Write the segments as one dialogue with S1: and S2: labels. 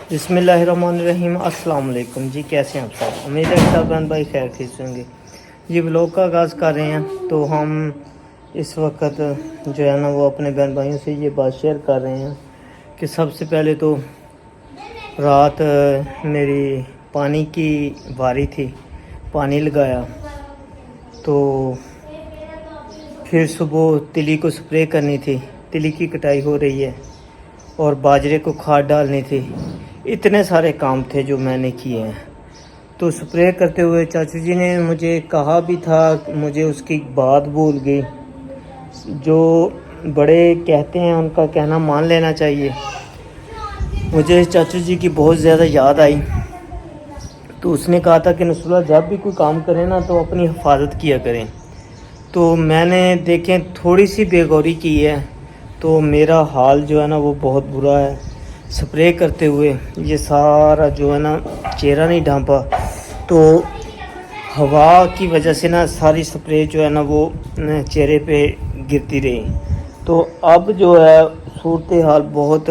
S1: बिस्मिल्लाहिर्रहमानिर्रहीम। अस्सलाम वालेकुम जी, कैसे हैं आप सब? उम्मीद है सब बहन भाई खैर खींच होंगे। जी व्लॉग का आगाज़ कर रहे हैं। तो हम इस वक्त जो है ना वो अपने बहन भाइयों से ये बात शेयर कर रहे हैं कि सबसे पहले तो रात मेरी पानी की बारी थी, पानी लगाया। तो फिर सुबह तिली को स्प्रे करनी थी, तिली की कटाई हो रही है और बाजरे को खाद डालनी थी। इतने सारे काम थे जो मैंने किए हैं। तो स्प्रे करते हुए चाचू जी ने मुझे कहा भी था, मुझे उसकी बात भूल गई। जो बड़े कहते हैं उनका कहना मान लेना चाहिए। मुझे चाचू जी की बहुत ज़्यादा याद आई। तो उसने कहा था कि नसरुल्लाह जब भी कोई काम करें ना तो अपनी हिफाजत किया करें। तो मैंने देखें थोड़ी सी बेगौरी की है तो मेरा हाल जो है ना वो बहुत बुरा है। स्प्रे करते हुए ये सारा जो है ना चेहरा नहीं ढांपा, तो हवा की वजह से ना सारी स्प्रे जो है ना वो चेहरे पे गिरती रही। तो अब जो है सूरत हाल बहुत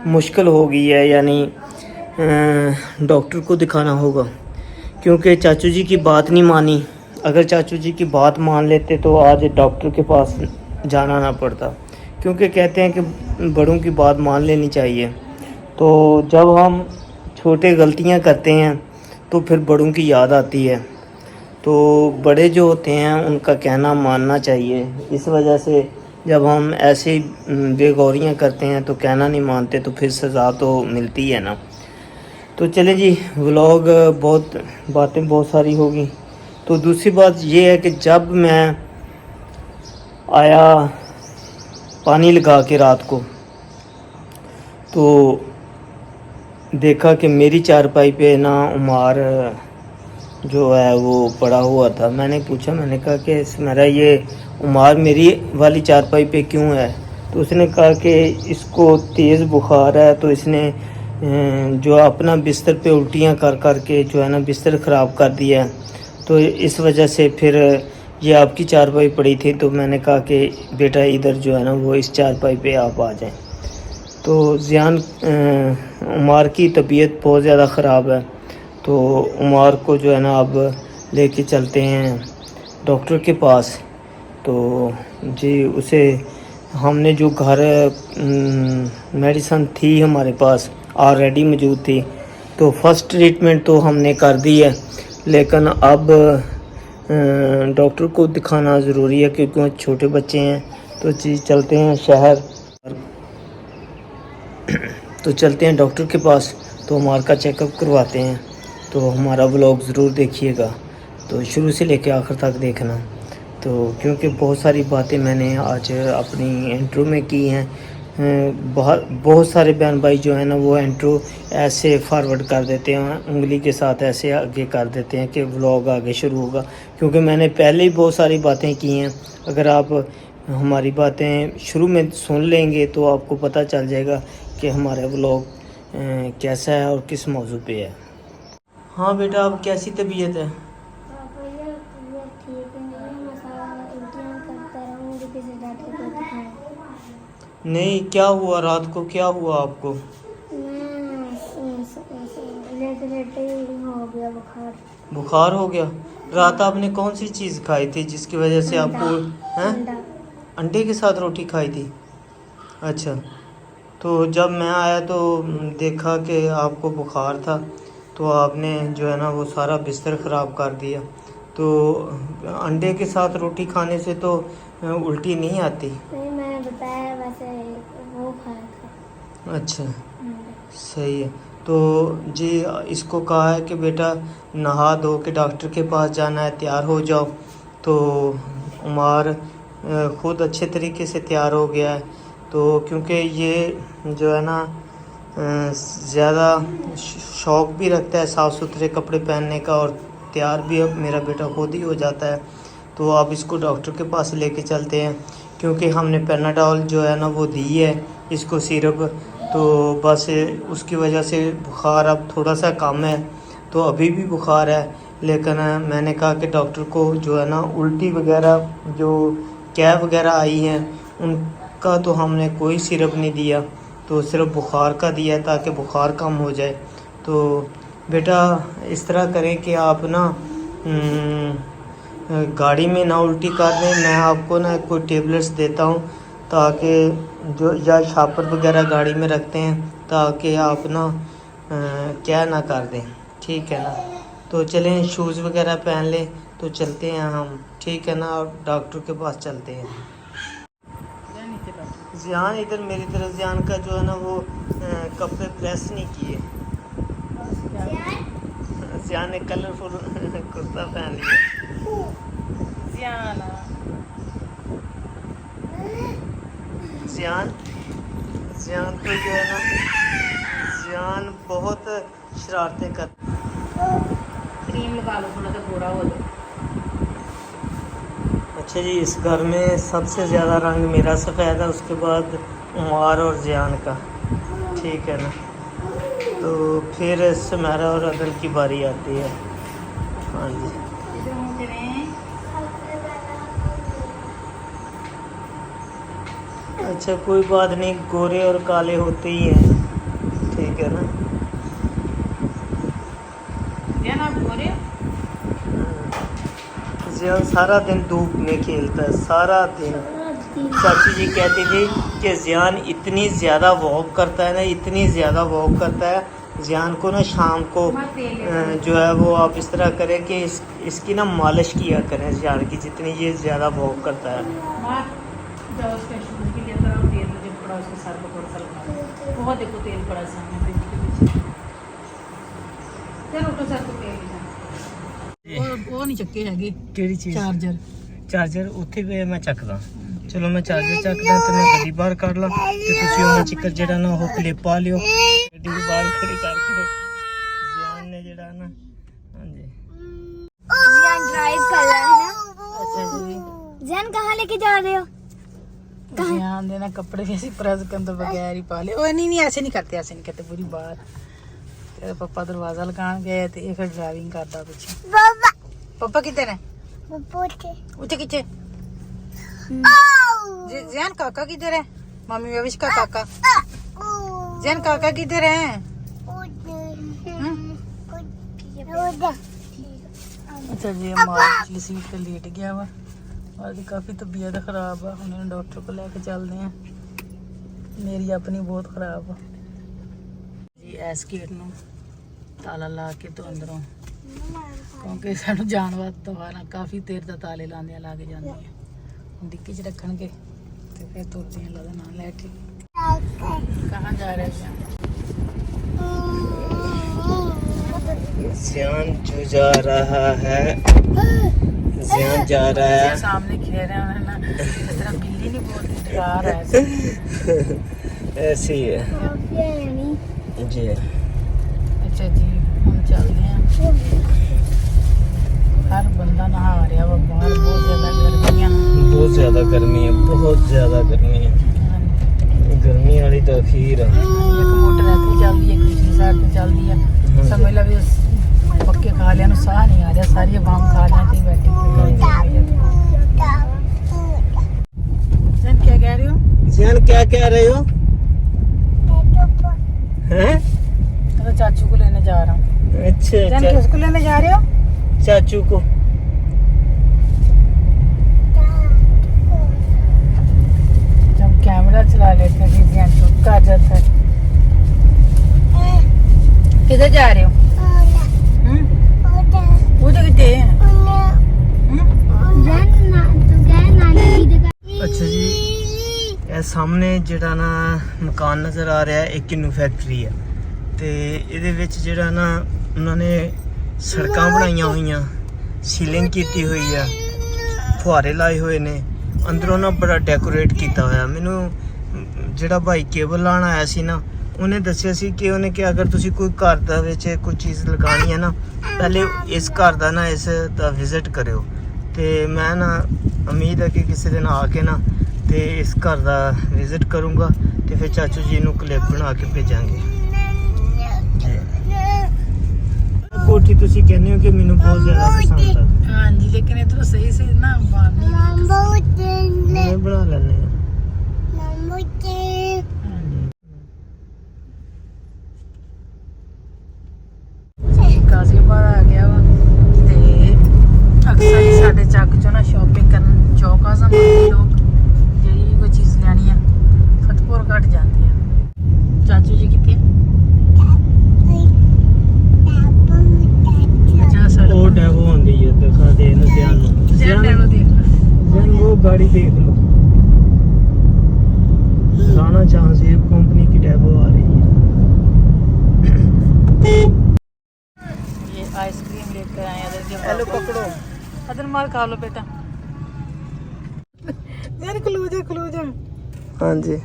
S1: मुश्किल हो गई है, यानी डॉक्टर को दिखाना होगा क्योंकि चाचू जी की बात नहीं मानी। अगर चाचू जी की बात मान लेते तो आज डॉक्टर के पास जाना ना पड़ता, क्योंकि कहते हैं कि बड़ों की बात मान लेनी चाहिए। तो जब हम छोटे गलतियां करते हैं तो फिर बड़ों की याद आती है। तो बड़े जो होते हैं उनका कहना मानना चाहिए। इस वजह से जब हम ऐसे बेगौरियां करते हैं तो कहना नहीं मानते तो फिर सज़ा तो मिलती है ना। तो चलें जी, व्लॉग बातें बहुत सारी होगी। तो दूसरी बात ये है कि जब मैं आया पानी लगा के रात को तो देखा कि मेरी चारपाई पे ना उमार जो है वो पड़ा हुआ था। मैंने पूछा, मैंने कहा कि मेरा ये उमार मेरी वाली चारपाई पे क्यों है? तो उसने कहा कि इसको तेज़ बुखार है, तो इसने जो अपना बिस्तर पे उल्टियाँ कर कर के जो है ना बिस्तर ख़राब कर दिया है। तो इस वजह से फिर ये आपकी चारपाई पड़ी थी। तो मैंने कहा कि बेटा इधर जो है ना वो इस चारपाई पे आप आ जाएं। तो ज़ियान उमार की तबीयत बहुत ज़्यादा ख़राब है। तो उमार को जो है ना अब लेके चलते हैं डॉक्टर के पास। तो जी उसे हमने जो घर मेडिसन थी हमारे पास ऑलरेडी मौजूद थी, तो फर्स्ट ट्रीटमेंट तो हमने कर दी है, लेकिन अब डॉक्टर को दिखाना ज़रूरी है क्योंकि छोटे बच्चे हैं। तो जी चलते हैं शहर, तो चलते हैं डॉक्टर के पास, तो हमारा का चेकअप करवाते हैं। तो हमारा व्लॉग ज़रूर देखिएगा, तो शुरू से लेकर आखिर तक देखना। तो क्योंकि बहुत सारी बातें मैंने आज अपनी इंट्रो में की हैं। बहुत सारे बहन भाई जो है ना वो इंट्रो ऐसे फॉरवर्ड कर देते हैं, उंगली के साथ ऐसे आगे कर देते हैं कि व्लॉग आगे शुरू होगा। क्योंकि मैंने पहले ही बहुत सारी बातें की हैं। अगर आप हमारी बातें शुरू में सुन लेंगे तो आपको पता चल जाएगा कि हमारा व्लॉग कैसा है और किस मौजू पे है। हाँ बेटा, अब कैसी तबीयत है? नहीं, क्या हुआ रात को, क्या हुआ आपको?
S2: हो गया बुखार।
S1: बुखार हो गया? रात आपने कौन सी चीज़ खाई थी जिसकी वजह से आपको हैं? अंडे के साथ रोटी खाई थी? अच्छा। तो जब मैं आया तो देखा कि आपको बुखार था, तो आपने जो है ना वो सारा बिस्तर ख़राब कर दिया। तो अंडे के साथ रोटी खाने से तो उल्टी नहीं आती?
S2: नहीं, मैंने बताया वैसे वो खाया था।
S1: अच्छा, सही है। तो जी इसको कहा है कि बेटा नहा धो के डॉक्टर के पास जाना है, तैयार हो जाओ। तो उमार ख़ुद अच्छे तरीके से तैयार हो गया है। तो क्योंकि ये जो है ना ज़्यादा शौक़ भी रखता है साफ़ सुथरे कपड़े पहनने का, और तैयार भी अब मेरा बेटा खुद ही हो जाता है। तो अब इसको डॉक्टर के पास लेके चलते हैं, क्योंकि हमने पैनाडॉल जो है ना वो दी है इसको सिरप। तो बस उसकी वजह से बुखार अब थोड़ा सा कम है। तो अभी भी बुखार है, लेकिन मैंने कहा कि डॉक्टर को जो है ना उल्टी वगैरह जो कैप वगैरह आई हैं उनका तो हमने कोई सिरप नहीं दिया, तो सिर्फ बुखार का दिया है ताकि बुखार कम हो जाए। तो बेटा इस तरह करें कि आप ना गाड़ी में ना उल्टी कर दें। मैं आपको ना कोई टेबलेट्स देता हूँ ताकि जो या शापर वगैरह गाड़ी में रखते हैं ताकि आप ना क्या ना कर दें, ठीक है ना। तो चलें शूज़ वगैरह पहन लें तो चलते हैं हम, ठीक है ना, और डॉक्टर के पास चलते हैं। ज़ियान इधर मेरी तरफ, ज़ियान का जो है ना वो कपड़े प्रेस नहीं किए। ज़ियान ने कलरफुल कुर्ता पहन लिया। ज़ियान तो जो है ना, ज़ियान बहुत शरारतें कर।
S3: क्रीम लगा लो थोड़ा सा गोरा हो जाए।
S1: अच्छा जी, इस घर में सबसे ज़्यादा रंग मेरा सफ़ेद है, उसके बाद उमार और ज़ियान का, ठीक है ना। तो फिर सुमेरा और अदल की बारी आती है। हाँ जी, अच्छा कोई बात नहीं, गोरे और काले होते ही हैं, ठीक है ना।
S3: आप गोरे हो?
S1: ज़ियान सारा दिन धूप में खेलता है, सारा दिन। चाची जी कहती थी कि ज़ियान इतनी ज़्यादा वॉक करता है ना, इतनी ज़्यादा वॉक करता है। ज़ियान को ना शाम को जो है वो आप इस तरह करें कि इसकी ना मालिश किया करें ज़ियान की, जितनी ये ज़्यादा वॉक करता है।
S3: जाओ उसका शूज भी लेकर आओ, तेल मुझे पड़ा उसके सर पर थोड़ा सा लगा। बहुत देखो तेल पड़ा सामने फ्रिज के पीछे। चलो उठो सर को तेल लगा। वो नहीं चक्के हैगे
S1: ਕਿਹੜੀ ਚੀਜ਼?
S3: ਚਾਰਜਰ
S1: ਉੱਥੇ ਵੀ ਮੈਂ ਚੱਕਦਾ। ਚਲੋ ਮੈਂ ਚਾਰਜਰ ਚੱਕਦਾ ਤੇ ਮੈਂ ਗੱਡੀ ਬਾਹਰ ਕੱਢ ਲਾਂ ਤੇ ਤੁਸੀਂ ਉਹਨਾਂ ਚਿੱਕਰ ਜਿਹੜਾ ਨਾ ਉਹ ਕਲਿੱਪ ਪਾ ਲਿਓ ਗੱਡੀ ਦੇ ਬਾਹਰ ਖੜੀ ਕਰਕੇ। ज़ियान ने ਜਿਹੜਾ ਨਾ, ਹਾਂਜੀ
S2: ज़ियान ड्राइव कर रहा है ना।
S3: अच्छा जी,
S2: ज़ियान कहाँ लेके जा रहे हो?
S3: ध्यान देना, कपड़े भी ऐसे प्रेस के अंदर बगैर ही पा ले। ओ नहीं ऐसे नहीं करते, ऐसे नहीं करते। पूरी बात तेरे पापा दरवाजा लगान गए थे, ये फिर ड्राइविंग करता पीछे।
S2: पापा
S3: पापा किधर है? उठे किचे ज़ियान काका किधर है? मम्मी वेविश का काका। ज़ियान काका किधर है? अच्छा जी, हमारा पिछली सीट पे लेट गया वा और काफ़ी तबीयत खराब है, उन्हें डॉक्टर को लेके चलते हैं। मेरी अपनी बहुत खराब है जी। एस गेट नूं ताला ला के तो अंदरों, क्योंकि सानू जान वास्ते ना काफ़ी देर तक ताले लाने ला के जाते हैं। डिक्की च रखणगे तो फिर तुरते हैं लदा ना लैके। कहाँ जा रहे हैं?
S1: ज़ियान जो जा रहा है, ज़ियान जा रहा है
S3: सामने खेल रहे हैं ना, इस तरह बिल्ली नहीं बोलती, डरा रहा है।
S1: ऐसे ही है जी।
S3: अच्छा जी, हम चल रहे हैं। हर बंदा नहा रहा है बाहर, बहुत ज़्यादा गर्मियाँ,
S1: बहुत ज़्यादा गर्मी है, बहुत ज़्यादा गर्मी है। गर्मी वाली तो अखीर है।
S3: एक मोटर ऐसे चल रही है, दूसरी साइड पे चल रही है। समझ लो भी पक्के खा लिया नु साह नहीं आ रहा, सारी आवाम खा लिया थी बैठे। ज़ियान क्या कह रहे हो?
S1: ज़ियान क्या कह रहे हो? हैं?
S3: तो चाचू को लेने जा रहा हूँ।
S1: अच्छा,
S3: ज़ियान किसको लेने जा रहे हो?
S1: चाचू को।
S3: जब कैमरा चला लेते हैं फिर ज़ियान चुप कर जाता है। किधर जा रहे हो? उधर कितने हैं?
S1: अच्छा जी, ਇਹ ਸਾਹਮਣੇ ਜਿਹੜਾ ਨਾ ਮਕਾਨ ਨਜ਼ਰ ਆ ਰਿਹਾ ਹੈ, ਇੱਕ ਕਿੰਨੂ ਫੈਕਟਰੀ ਹੈ ਤੇ ਇਹਦੇ ਵਿੱਚ ਜਿਹੜਾ ਨਾ ਉਹਨਾਂ ਨੇ ਸੜਕਾਂ ਬਣਾਈਆਂ ਹੋਈਆਂ, ਸੀਲਿੰਗ ਕੀਤੀ ਹੋਈ ਆ, ਫੁਹਾਰੇ ਲਾਏ ਹੋਏ ਨੇ, ਅੰਦਰੋਂ ਨਾ ਬੜਾ ਡੈਕੋਰੇਟ ਕੀਤਾ ਹੋਇਆ। ਮੈਨੂੰ ਜਿਹੜਾ ਭਾਈ ਕੇਬਲ ਲਾਣ ਆਇਆ ਸੀ ਨਾ, ਉਹਨੇ ਦੱਸਿਆ ਸੀ ਕਿ ਉਹਨੇ ਕਿ ਅਗਰ ਤੁਸੀਂ ਕੋਈ ਘਰ ਦਾ ਵਿੱਚ ਕੋਈ ਚੀਜ਼ ਲਗਾਣੀ ਹੈ ਨਾ, ਪਹਿਲੇ ਇਸ ਘਰ ਦਾ ਨਾ ਇਸ ਦਾ ਵਿਜ਼ਿਟ ਕਰਿਓ। ਤੇ ਮੈਂ ਨਾ ਉਮੀਦ ਹੈ ਕਿ ਕਿਸੇ ਦਿਨ ਆ ਕੇ ਨਾ ਤੇ ਇਸ ਘਰ ਦਾ ਵਿਜ਼ਿਟ ਕਰੂੰਗਾ ਤੇ ਫਿਰ ਚਾਚੂ ਜੀ ਨੂੰ ਕਲਿੱਪ ਬਣਾ ਕੇ ਭੇਜਾਂਗੇ। ਕੋਠੀ ਤੁਸੀਂ ਕਹਿੰਦੇ ਹੋ ਕਿ ਮੈਨੂੰ ਬਹੁਤ ਜ਼ਿਆਦਾ ਪਸੰਦ ਆ।
S3: हाँ जी, लेकिन ये तो सही से ना बांधनी
S1: ਮੈਂ ਬਣਾ ਲੈਂਦੇ ਆ।
S3: ਗਾਜ਼ੀਆਬਾਦ ਆ ਗਿਆ ਵਾ ਤੇ ਅਕਸਰ ਹੀ ਸਾਡੇ ਚੱਕ ਚੋਂ ਨਾ ਸ਼ਾਪਿੰਗ ਕਰਨ ਚੌਕਾ ਸਮਾਨ ਲੋਕ ਜਿਹੜੀ ਵੀ ਕੋਈ ਚੀਜ਼ ਲੈਣੀ ਆ ਫਤਿਹਪੁਰ ਘੱਟ ਜਾਂਦੀ ਆ। ਚਾਚੂ ਜੀ ਕਿੱਥੇ ਅੱਛਾ ਸਰ
S1: ਉਹ ਡੈਵੋ ਹੁੰਦੀ ਹੈ, ਦਿਖਾ ਦੇ ਇਹਨੂੰ ਧਿਆਨ ਨਾਲ।
S3: ਜਿਹੜਾ ਡੈਵੋ ਦੇਖ ਲੈ
S1: जन वो गाड़ी देख लो, राणा चांसेब कंपनी की डेवो आ रही है।
S3: ये आइसक्रीम लेकर आए अदर के
S1: हेलो पकड़ो,
S3: अदर मार खा लो बेटा यार खलो जा
S1: हाँ जी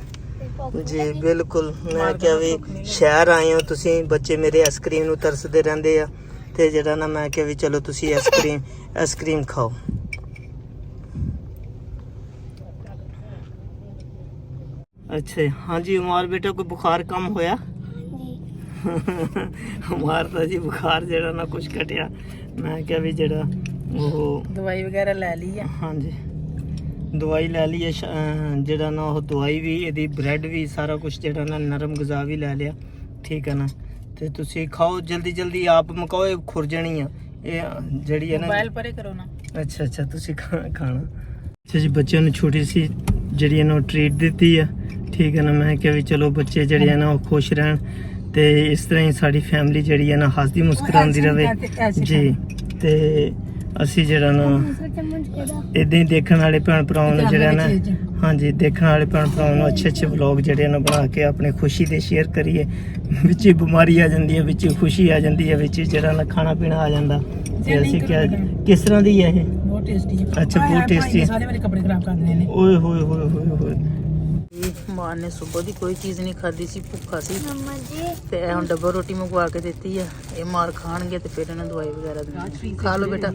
S1: जी बिल्कुल। मैं क्या भी शहर आए हो ਤੁਸੀਂ ਬੱਚੇ ਮੇਰੇ ਆਈਸਕ੍ਰੀਮ ਨੂੰ ਤਰਸਦੇ ਰਹਿੰਦੇ ਆ ਤੇ ਜਿਹੜਾ ਨਾ ਮੈਂ ਕਿਹਾ ਵੀ ਚਲੋ ਤੁਸੀਂ ਆਈਸਕ੍ਰੀਮ ਖਾਓ। अच्छा हाँ जी उमार बेटा कोई बुखार कम होया? उमार तो जी बुखार जरा ना कुछ घटिया। मैं क्या भी जरा वो
S3: दवाई वगैरह ले ली है।
S1: हाँ जी दवाई ले ली है, जरा ना वो दवाई भी यदि ब्रेड भी सारा कुछ जरा ना नरम गज़ा भी ले लिया, ठीक है ना। तो तुसी खाओ जल्दी जल्दी आप मकाओ, ये खुर जानी है ये जड़ी है ना।
S3: मोबाइल परे करो ना।
S1: अच्छा तुसी खाना। अच्छा जी बच्चों ने छोटी सी जड़ी है ना ट्रीट दी है, ठीक है ना। मैं क्या भी चलो बच्चे जड़े है ना वो खुश रहन ते इस तरह ही साड़ी फैमिली जड़ी है ना हसदी मुस्कुराती रहे जी। ते ਅਸੀਂ ਜਿਹੜਾ ਨਾ ਇਦਾਂ ਹੀ ਦੇਖਣ ਵਾਲੇ ਭੈਣ ਭਰਾਵਾਂ ਨੂੰ ਜਿਹੜਾ ਨਾ ਹਾਂਜੀ ਦੇਖਣ ਵਾਲੇ ਭੈਣ ਭਰਾਵਾਂ ਨੂੰ ਅੱਛੇ ਵਲੌਗ ਜਿਹੜੇ ਨਾ ਬਣਾ ਕੇ ਆਪਣੇ ਖੁਸ਼ੀ ਦੇ ਸ਼ੇਅਰ ਕਰੀਏ। ਵਿੱਚ ਹੀ ਬਿਮਾਰੀ ਆ ਜਾਂਦੀ ਹੈ, ਵਿੱਚ ਹੀ ਖੁਸ਼ੀ ਆ ਜਾਂਦੀ ਹੈ, ਵਿੱਚ ਹੀ ਜਿਹੜਾ ਨਾ ਖਾਣਾ ਪੀਣਾ ਆ ਜਾਂਦਾ। ਤੇ ਅਸੀਂ ਕਿਹਾ ਕਿਸ ਤਰ੍ਹਾਂ ਦੀ ਹੈ ਇਹ?
S3: ਬਹੁਤ ਟੇਸਟੀ ਹੈ।
S1: ਅੱਛਾ ਬਹੁਤ ਟੇਸਟੀ ਹੈ।
S3: ਸਾਰੇ ਮੇਰੇ ਕੱਪੜੇ ਖਰਾਬ ਕਰ ਰਹੇ ਨੇ।
S1: ਓਏ ਹੋਏ ਹੋਏ ਹੋਏ ਹੋਏ।
S3: ਮਾਂ ਨੇ ਸਵੇਰ ਦੀ ਕੋਈ ਚੀਜ਼ ਨਹੀਂ ਖਾਧੀ ਸੀ, ਭੁੱਖਾ ਸੀ
S2: मम्मा जी
S3: ਤੇ ਹੁਣ ਡੱਬਾ ਰੋਟੀ ਮੰਗਵਾ ਕੇ ਦਿੱਤੀ ਆ। ਇਹ ਮਾਰ ਖਾਣਗੇ ਤੇ ਫਿਰ ਇਹਨਾਂ ਦਵਾਈ ਵਗੈਰਾ ਦੇਣੀ। ਖਾ ਲਓ ਬੇਟਾ।